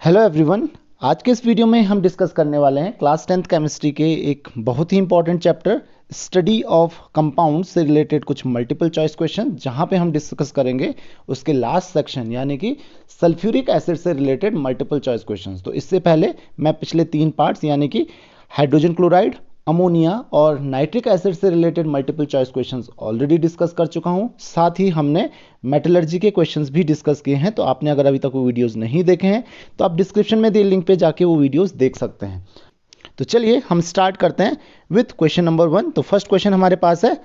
Hello everyone. आज के इस वीडियो में हम डिस्कस करने वाले हैं क्लास 10th केमिस्ट्री के एक बहुत ही important chapter study of compound से रिलेटेड कुछ मल्टीपल चॉइस क्वेश्चन, जहां पे हम डिस्कस करेंगे उसके लास्ट सेक्शन यानी कि सल्फ्यूरिक एसिड से रिलेटेड मल्टीपल चॉइस क्वेश्चंस। तो इससे पहले मैं पिछले 3 पार्ट्स यानी कि हाइड्रोजन क्लोराइड, अमोनिया और नाइट्रिक एसिड से related multiple choice questions already discuss कर चुका हूं। साथ ही हमने मेटलर्जी के क्वेश्चंस भी डिस्कस किए हैं। तो आपने अगर अभी तक वो वीडियोस नहीं देखे हैं तो आप डिस्क्रिप्शन में दिए लिंक पे जाके वो वीडियोस देख सकते हैं। तो चलिए हम स्टार्ट करते हैं विथ क्वेश्चन नंबर 1। तो फर्स्ट क्वेश्चन हमारे पास है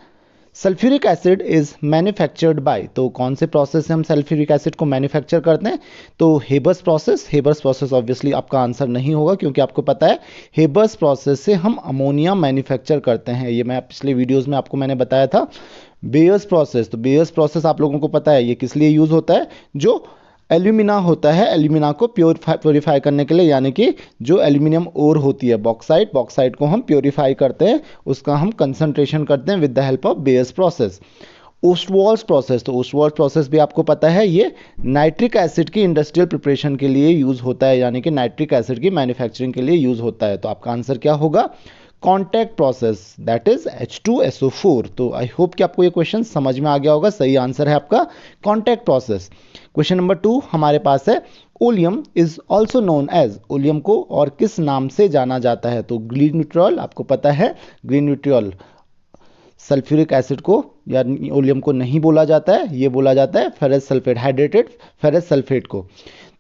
sulphuric acid is manufactured by. तो कौन से प्रोसेस से हम सल्फ्यूरिक एसिड को मैन्युफैक्चर करते हैं? तो Haber's process. Haber's process obviously आपका आंसर नहीं होगा क्योंकि आपको पता है हेबर्स प्रोसेस से हम अमोनिया मैन्युफैक्चर करते हैं। ये मैं पिछले वीडियोस में आपको मैंने बताया था। बेयर्स प्रोसेस, तो बेयर्स प्रोसेस आप लोगों को पता है ये किस लिए यूज होता है? जो एल्यूमिना होता है, एल्यूमिना को प्योरीफाई करने के लिए, यानी कि जो एल्यूमिनियम ओर होती है बॉक्साइट, बॉक्साइट को हम प्योरीफाई करते हैं, उसका हम कंसंट्रेशन करते हैं with the help of Bayer's process. Ostwald's process, तो ओस्टवाल्ड्स प्रोसेस भी आपको पता है ये नाइट्रिक एसिड की इंडस्ट्रियल प्रिपरेशन के लिए यूज होता है, यानी कि नाइट्रिक एसिड की मैन्युफैक्चरिंग के लिए यूज होता है। तो आपका आंसर क्या होगा? Contact process, that is H2SO4। तो आई होप कि आपको ये क्वेश्चन समझ में आ गया होगा। सही आंसर है आपका कॉन्टैक्ट प्रोसेस। क्वेश्चन नंबर 2 हमारे पास है oleum is also known as. Oleum को और किस नाम से जाना जाता है? तो ग्रीन न्यूट्रियोल, आपको पता है ग्रीन न्यूट्रियोल सल्फ्यूरिक एसिड को या ओलियम को नहीं बोला जाता है, ये बोला जाता है ferrous sulphate, hydrated ferrous sulphate को।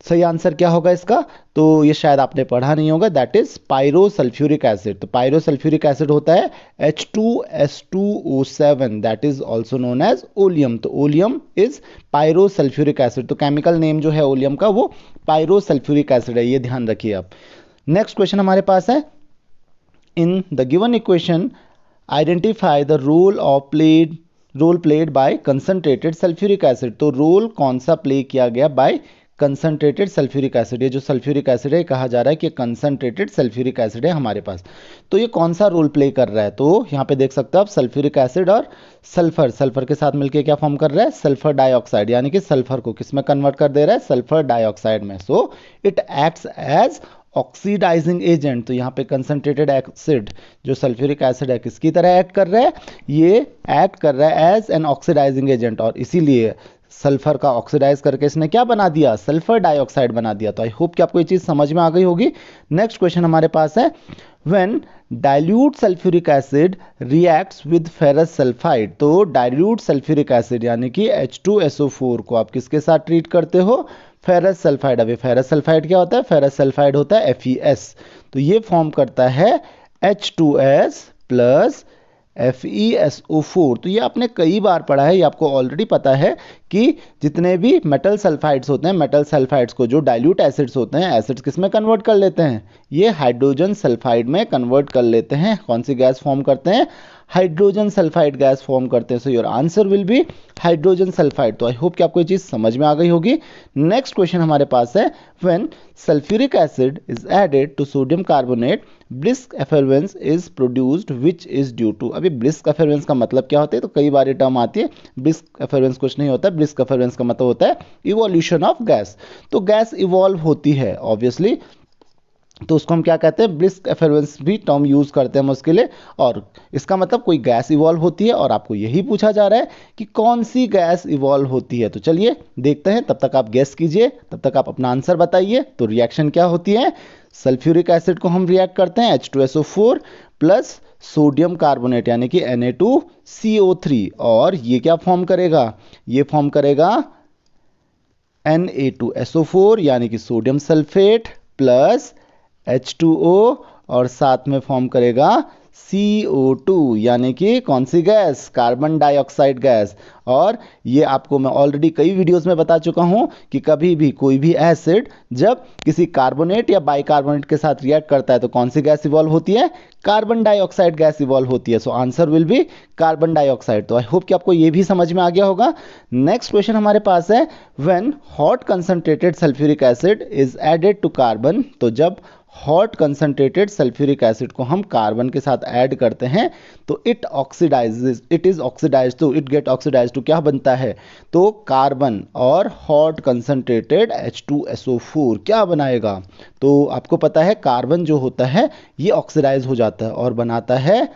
सही आंसर क्या होगा इसका? तो ये शायद आपने पढ़ा नहीं होगा, that is pyro sulphuric acid. तो पायरो सल्फ्यूरिक एसिड होता है H2S2O7, that is also known as oleum. तो oleum is pyro sulphuric acid. तो केमिकल नेम जो है ओलियम का वो पायरो सल्फ्यूरिक एसिड है, ये ध्यान रखिए आप। नेक्स्ट क्वेश्चन हमारे पास है in the given equation identify the role played by concentrated sulphuric acid. तो रोल कौन सा प्ले किया गया बाय कंसंट्रेटेड सल्फ्यूरिक एसिड? ये जो सल्फ्यूरिक एसिड है कहा जा रहा है कि कंसंट्रेटेड सल्फ्यूरिक एसिड है हमारे पास। तो ये कौन सा रोल प्ले कर रहा है? तो यहाँ पे देख सकते हो आप सल्फ्यूरिक एसिड और सल्फर, सल्फर के साथ मिलकर क्या फॉर्म कर रहा है? सल्फर डाइऑक्साइड, यानी कि सल्फर को किस में कन्वर्ट कर दे रहा है? सल्फर डाइऑक्साइड में। So it acts as oxidising agent. तो यहाँ पे कंसंट्रेटेड एसिड जो सल्फ्यूरिक एसिड है किसकी तरह एक्ट कर रहा है? ये एक्ट कर रहा है एज एन ऑक्सीडाइजिंग एजेंट, और इसीलिए सल्फर का ऑक्सीडाइज करके इसने क्या बना दिया? सल्फर डाइऑक्साइड बना दिया। तो आई होप कि आपको ये चीज समझ में आ गई होगी। नेक्स्ट क्वेश्चन हमारे पास है when dilute sulphuric acid reacts with ferrous sulphide. तो डाइल्यूट सल्फ्यूरिक एसिड यानी कि H2SO4 को आप किसके साथ ट्रीट करते हो? Ferrous sulphide. अभी फेरस सल्फाइड क्या होता है? फेरस सल्फाइड होता है FeS। तो ये फॉर्म करता है H2S प्लस FeSO4। तो ये आपने कई बार पढ़ा है, ये आपको ऑलरेडी पता है कि जितने भी मेटल सल्फाइड्स होते हैं, मेटल सल्फाइड्स को जो डाइल्यूट एसिड्स होते हैं, एसिड्स किस में कन्वर्ट कर लेते हैं? ये हाइड्रोजन सल्फाइड में कन्वर्ट कर लेते हैं। कौन सी गैस फॉर्म करते हैं? हाइड्रोजन सल्फाइड गैस फॉर्म करते हैं। So your answer will B hydrogen sulphide. तो आई होप कि आपको ये चीज समझ में आ गई होगी। नेक्स्ट क्वेश्चन हमारे पास है when sulphuric acid is added to sodium carbonate brisk effervescence is produced which is due to. अभी ब्रिस्क एफरवेंस का मतलब क्या होता है? तो कई बार ये टर्म आती है। ब्रिस्क एफरवेंस कुछ नहीं होता है, ब्रिस्क एफरवेंस का मतलब होता है इवोल्यूशन ऑफ गैस। तो गैस इवॉल्व होती है ऑब्वियसली, तो उसको हम क्या कहते हैं? ब्रिस्क एफरवेंस भी टर्म यूज करते हैं हम उसके लिए। और इसका मतलब कोई गैस इवॉल्व होती है, और आपको यही पूछा जा रहा है कि कौन सी गैस इवॉल्व होती है। तो चलिए देखते हैं, तब तक आप गेस कीजिए, तब तक आप अपना आंसर बताइए। तो रिएक्शन क्या होती है? सल्फ्यूरिक एसिड को हम रिएक्ट करते हैं H2SO4 प्लस सोडियम कार्बोनेट यानी कि Na2CO3, और ये क्या फॉर्म करेगा? ये फॉर्म करेगा Na2SO4 यानी कि सोडियम सल्फेट प्लस H2O, और साथ में फॉर्म करेगा CO2 यानी कि कौन सी गैस? Carbon dioxide gas. और ये आपको मैं ऑलरेडी कई वीडियोस में बता चुका हूं कि कभी भी कोई भी एसिड जब किसी कार्बोनेट या बाइकार्बोनेट के साथ रिएक्ट करता है तो कौन सी गैस इवॉल्व होती है? कार्बन डाइऑक्साइड गैस इवॉल्व होती है। So answer will B carbon dioxide. तो आई होप कि आपको ये भी समझ में आ गया होगा। नेक्स्ट क्वेश्चन हमारे पास है when hot concentrated sulphuric acid is added to carbon. तो जब हॉट कंसंट्रेटेड सल्फ्यूरिक एसिड को हम कार्बन के साथ ऐड करते हैं तो it oxidises, it is oxidise to, it get oxidise to, क्या बनता है, तो कार्बन और हॉट कंसंट्रेटेड H2SO4 क्या बनाएगा, तो आपको पता है कार्बन जो होता है ये ऑक्सीडाइज हो जाता है और बनाता है,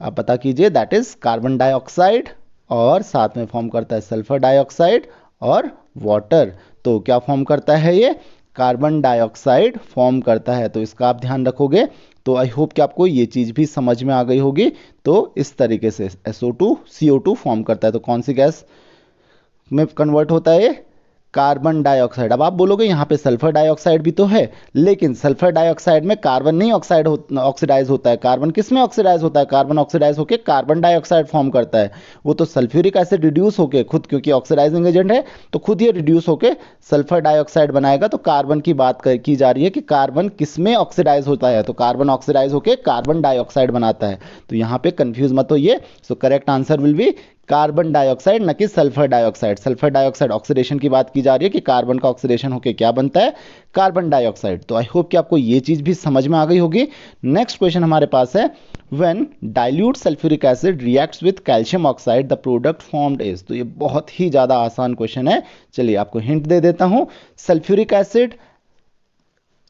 आप पता कीजिए, दैट इज कार्बन डाइऑक्साइड और साथ में फॉर्म करता है सल्फर डाइऑक्साइड और वाटर। तो क्या फॉर्म करता है ये, कार्बन डाइऑक्साइड फॉर्म करता है। तो इसका आप ध्यान रखोगे। तो आई होप कि आपको ये चीज़ भी समझ में आ गई होगी। तो इस तरीके से SO2 CO2 फॉर्म करता है। तो कौन सी गैस में कन्वर्ट होता है ये, कार्बन डाइऑक्साइड। अब आप बोलोगे यहाँ पे सल्फर डाइऑक्साइड भी तो है, लेकिन सल्फर डाइऑक्साइड में कार्बन नहीं ऑक्सीडाइज होता है। कार्बन किस में ऑक्सीडाइज होता है, कार्बन ऑक्सीडाइज होकर कार्बन डाइऑक्साइड फॉर्म करता है। वो तो सल्फ्यूरिक एसिड रिड्यूस होकर खुद, क्योंकि ऑक्सीडाइजिंग एजेंट है तो खुद ये रिड्यूस होकर सल्फर डाइऑक्साइड बनाएगा। तो कार्बन की बात की जा रही है कि कार्बन किस में ऑक्सीडाइज होता है, तो कार्बन ऑक्सीडाइज होकर कार्बन डाइऑक्साइड बनाता है। तो यहाँ पे कंफ्यूज मत होइए। So correct answer will B carbon dioxide, न कि sulphur dioxide. Sulphur dioxide oxidation की बात की जा रही है कि कार्बन का ऑक्सीडेशन होकर क्या बनता है, कार्बन डाइऑक्साइड। तो आई होप कि आपको ये चीज भी समझ में आ गई होगी। नेक्स्ट क्वेश्चन हमारे पास है, when dilute sulphuric acid reacts with calcium oxide the product formed is. तो ये बहुत ही ज्यादा आसान क्वेश्चन है। चलिए आपको हिंट दे देता हूं। सल्फ्यूरिक एसिड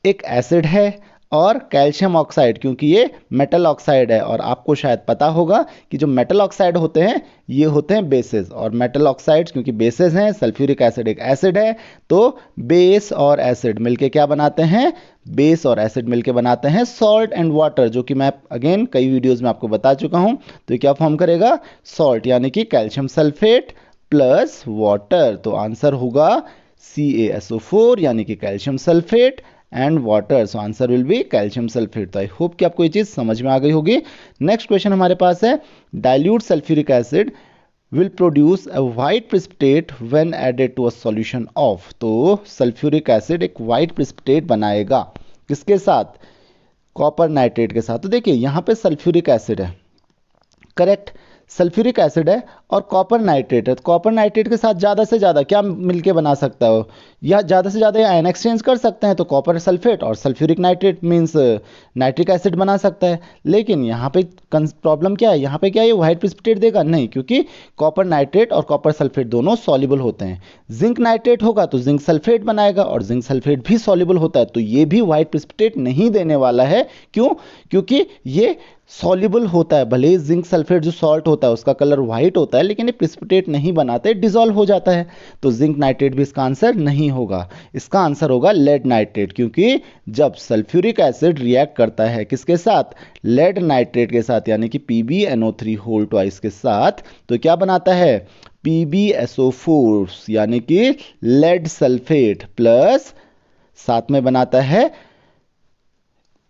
एक एसिड है और कैल्शियम ऑक्साइड, क्योंकि ये मेटल ऑक्साइड है, और आपको शायद पता होगा कि जो मेटल ऑक्साइड होते हैं ये होते हैं बेसेस, और मेटल ऑक्साइड्स क्योंकि बेसेस हैं, सल्फ्यूरिक एसिड एक एसिड है, तो बेस और एसिड मिलके क्या बनाते हैं, बेस और एसिड मिलके बनाते हैं सॉल्ट एंड वाटर, जो कि मैं अगेन कई वीडियोस में आपको बता चुका हूं। तो ये क्या फॉर्म करेगा, सॉल्ट, यानी कि कैल्शियम सल्फेट प्लस वाटर। तो आंसर होगा CaSO4 यानी कि calcium sulphate and water. So answer will B calcium sulphate. तो आई होप कि आपको ये चीज समझ में आ गई होगी। नेक्स्ट क्वेश्चन हमारे पास है, dilute sulphuric acid will produce a white precipitate when added to a solution of। तो सल्फ्यूरिक एसिड एक white precipitate बनाएगा किसके साथ, कॉपर नाइट्रेट के साथ। तो देखिए यहाँ पे सल्फ्यूरिक एसिड है, करेक्ट, सल्फ्यूरिक एसिड है और कॉपर नाइट्रेट है। तो कॉपर नाइट्रेट के साथ ज़्यादा से ज़्यादा क्या मिलके बना सकता हो, या ज़्यादा से ज़्यादा आयन एक्सचेंज कर सकते हैं, तो कॉपर सल्फेट और sulphuric nitrate means nitric acid बना सकता है। लेकिन यहाँ पे प्रॉब्लम क्या है, यहाँ पे क्या ये व्हाइट प्रेसिपिटेट देगा, नहीं, क्योंकि कॉपर नाइट्रेट और कॉपर सल्फेट दोनों सॉल्युबल होते हैं। जिंक नाइट्रेट होगा तो जिंक सल्फेट बनाएगा, और जिंक सल्फेट भी सॉल्युबल होता है, तो ये भी व्हाइट प्रेसिपिटेट नहीं देने वाला है। क्यों, क्योंकि ये सॉल्युबल होता है। भले ही जिंक सल्फेट जो सॉल्ट होता है उसका कलर व्हाइट होता है, लेकिन ये प्रेसिपिटेट नहीं बनाते, डिसॉल्व हो जाता है। तो जिंक नाइट्रेट भी इसका आंसर नहीं होगा। इसका आंसर होगा लेड नाइट्रेट, क्योंकि जब सल्फ्यूरिक एसिड रिएक्ट करता है किसके साथ, लेड नाइट्रेट के साथ, यानी कि PbNO3 होल ट्वाइस के साथ, तो क्या बनाता है, PbSO4 यानी कि लेड सल्फेट प्लस साथ में बनाता है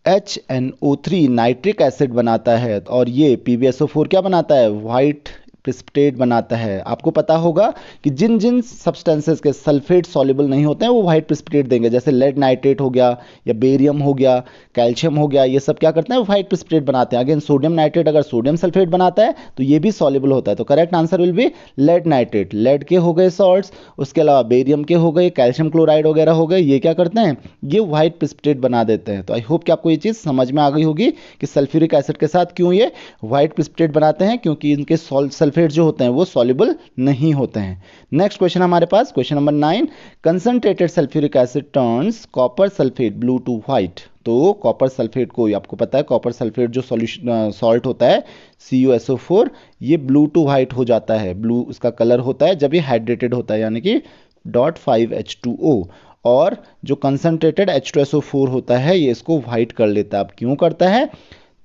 HNO3 नाइट्रिक एसिड बनाता है। और ये PbSO4 क्या बनाता है, व्हाइट प्रेसिपिटेट बनाता है। आपको पता होगा कि जिन जिन सब्सटेंसेस के सल्फेट सॉल्युबल नहीं होते हैं वो व्हाइट प्रेसिपिटेट देंगे, जैसे लेड नाइट्रेट हो गया, या बेरियम हो गया, कैल्शियम हो गया, ये सब क्या करते हैं, व्हाइट प्रेसिपिटेट बनाते हैं। अगेन सोडियम नाइट्रेट अगर सोडियम सल्फेट बनाता है तो ये भी सॉल्युबल होता है। तो correct answer will be lead nitrate. Lead के हो गए सॉल्ट्स, उसके अलावा बेरियम के हो गए, कैल्शियम क्लोराइड वगैरह हो गए, ये क्या करते हैं, ये व्हाइट प्रेसिपिटेट बना देते हैं। तो आई होप कि आपको ये चीज़ समझ में आ गई होगी कि सल्फ्यूरिक एसिड के साथ क्यों ये व्हाइट प्रेसिपिटेट बनाते हैं, क्योंकि इनके सल्फेट जो होते हैं वो सॉल्युबल नहीं होते हैं। नेक्स्ट क्वेश्चन हमारे पास, question number 9, concentrated sulphuric acid turns copper sulphate blue to white. तो कॉपर सल्फेट को आपको पता है, कॉपर सल्फेट जो सॉल्यूशन सॉल्ट होता है CuSO4, ये ब्लू टू व्हाइट हो जाता है। ब्लू उसका कलर होता है जब ये हाइड्रेटेड होता है, यानी कि .5H2O। और जो कंसंट्रेटेड H2SO4 होता है ये इसको व्हाइट कर लेता है। अब क्यों करता है,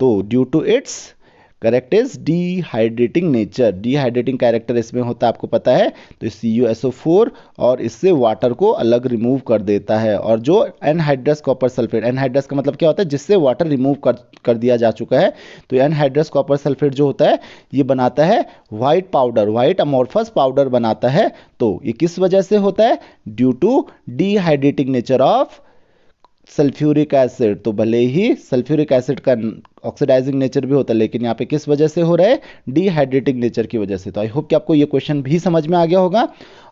तो due to its correct is dehydrating nature, dehydrating character इसमें होता है, आपको पता है। तो CuSO4 और इससे वाटर को अलग रिमूव कर देता है। और जो एनहाइड्रस कॉपर सल्फेट, एनहाइड्रस का मतलब क्या होता है, जिससे वाटर रिमूव कर दिया जा चुका है, तो एनहाइड्रस कॉपर सल्फेट जो होता है ये बनाता है white powder, white amorphous powder बनाता है। तो ये किस वजह से होता है, due to dehydrating nature of sulphuric acid. तो भले ही सल्फ्यूरिक एसिड का ऑक्सीडाइजिंग नेचर भी होता है, लेकिन यहाँ पे किस वजह से हो रहा है, डिहाइड्रेटिंग नेचर की वजह से। तो आई होप कि आपको ये क्वेश्चन भी समझ में आ गया होगा।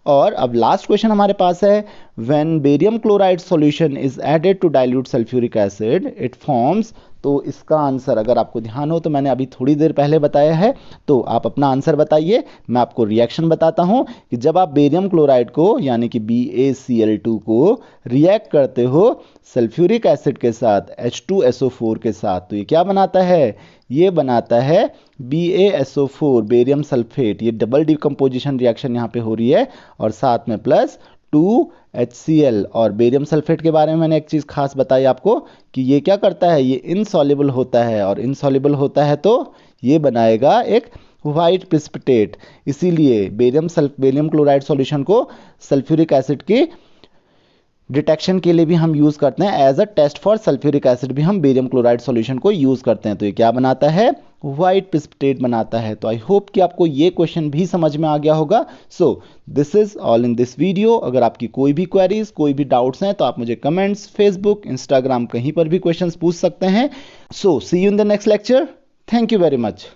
और अब लास्ट क्वेश्चन हमारे पास है, when barium chloride solution is added to dilute sulphuric acid it forms. तो इसका आंसर अगर आपको ध्यान हो तो मैंने अभी थोड़ी देर पहले बताया है, तो आप अपना आंसर बताइए, मैं आपको रिएक्शन बताता हूं कि जब आप बेरियम क्लोराइड को यानी कि BaCl2 को रिएक्ट करते हो सल्फ्यूरिक एसिड के साथ H2SO4 के साथ, तो ये क्या बनाता है, ये बनाता है BaSO4 बेरियम सल्फेट। ये डबल डिकम्पोजिशन रिएक्शन यहाँ पे हो रही है और साथ में प्लस 2HCl। और बेरियम सल्फेट के बारे में मैंने एक चीज़ खास बताई आपको कि ये क्या करता है, ये इनसॉल्युबल होता है, और इनसॉल्युबल होता है तो ये बनाएगा एक वाइट प्रेसिपिटेट। इसीलिए बेरियम क्लोराइड सॉल्यूशन को सल्फ्यूरिक एसिड की डिटेक्शन के लिए भी हम यूज़ करते हैं, as a test for sulphuric acid भी हम बेरियम क्लोराइड सॉल्यूशन को यूज़ करते हैं। तो ये क्या बनाता है, वाइट प्रेसिपिटेट बनाता है। तो आई होप कि आपको ये क्वेश्चन भी समझ में आ गया होगा। So this is all in this video. अगर आपकी कोई भी क्वेरीज, कोई भी डाउट्स हैं तो आप मुझे कमेंट्स, फेसबुक, इंस्टाग्राम कहीं पर भी क्वेश्चंस पूछ सकते हैं। So see you in the next lecture. Thank you very much.